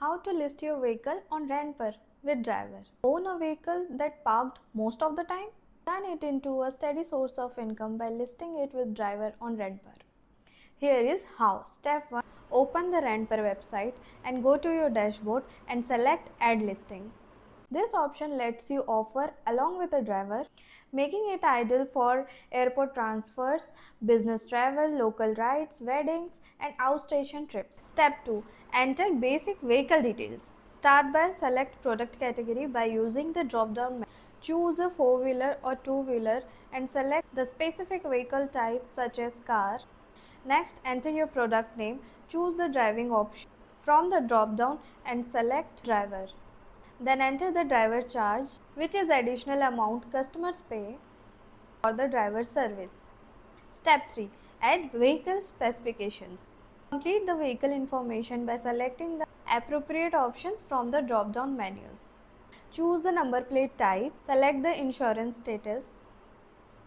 How to list your vehicle on Rentper with driver. Own a vehicle that parked most of the time? Turn it into a steady source of income by listing it with driver on Rentper. Here is how. Step 1. Open the Rentper website and go to your dashboard and select Add Listing. This option lets you offer along with a driver, making it ideal for airport transfers, business travel, local rides, weddings, and outstation trips. Step 2. Enter basic vehicle details. Start by select product category by using the drop-down menu. Choose a 4-wheeler or 2-wheeler and select the specific vehicle type such as car. Next, enter your product name. Choose the driving option from the drop-down and select driver. Then enter the driver charge, which is additional amount customers pay for the driver service. Step 3. Add vehicle specifications. Complete the vehicle information by selecting the appropriate options from the drop-down menus. Choose the number plate type, select the insurance status,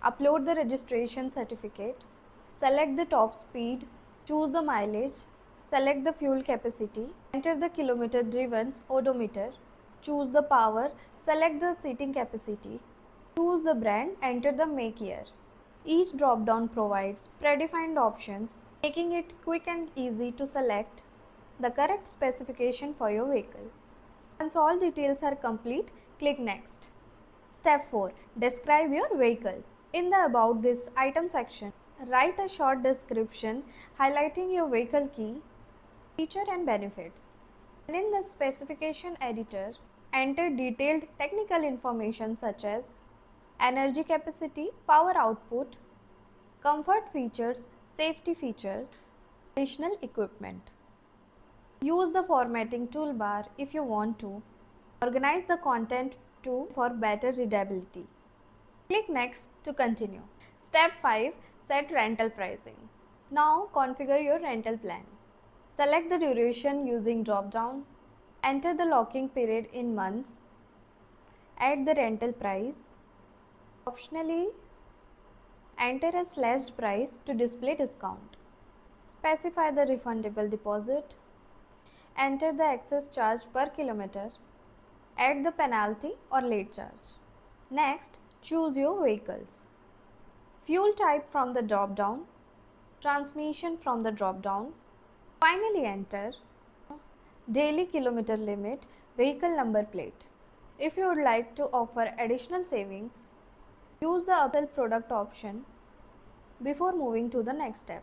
upload the registration certificate, select the top speed, choose the mileage, select the fuel capacity, enter the kilometer driven odometer, choose the power, select the seating capacity, choose the brand, enter the make year. Each drop-down provides predefined options, making it quick and easy to select the correct specification for your vehicle. Once all details are complete, click Next. Step 4. Describe your vehicle. In the About This item section, write a short description highlighting your vehicle key, feature and benefits. And in the specification editor, enter detailed technical information such as energy capacity, power output, comfort features, safety features, additional equipment. Use the formatting toolbar if you want to. Organize the content too for better readability. Click Next to continue. Step 5. Set rental pricing. Now configure your rental plan. Select the duration using drop-down. Enter the locking period in months. Add the rental price. Optionally, enter a slashed price to display discount. Specify the refundable deposit. Enter the excess charge per kilometer. Add the penalty or late charge. Next, choose your vehicles. Fuel type from the drop-down. Transmission from the drop-down. Finally, enter daily kilometer limit, vehicle number plate. If you would like to offer additional savings, use the upsell product option before moving to the next step.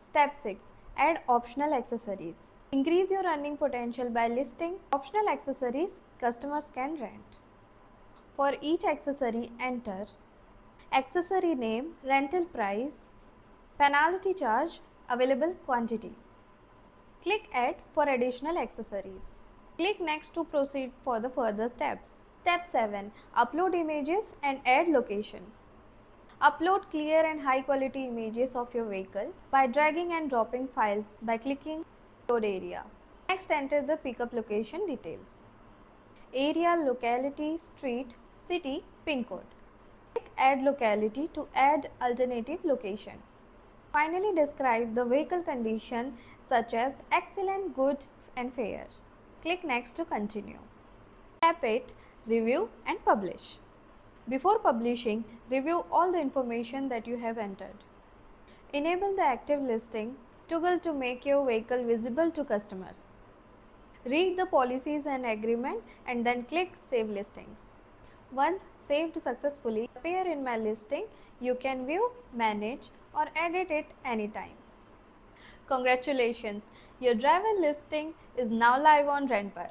Step 6. Add optional accessories. Increase your earning potential by listing optional accessories customers can rent. For each accessory, enter accessory name, rental price, penalty charge, available quantity. Click Add for additional accessories. Click Next to proceed for the further steps. Step 7. Upload images and add location. Upload clear and high quality images of your vehicle by dragging and dropping files by clicking Load Area. Next, enter the pickup location details. Area, locality, street, city, pin code. Click Add locality to add alternative location. Finally, describe the vehicle condition such as excellent, good and fair. Click Next to continue. Step 8. Review and publish. Before publishing, review all the information that you have entered. Enable the active listing toggle to make your vehicle visible to customers. Read the policies and agreement and then click Save Listings. Once saved successfully, appear in my listing, you can view, manage or edit it anytime. Congratulations! Your driver listing is now live on Rentper.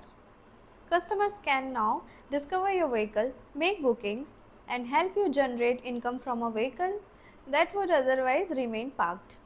Customers can now discover your vehicle, make bookings and help you generate income from a vehicle that would otherwise remain parked.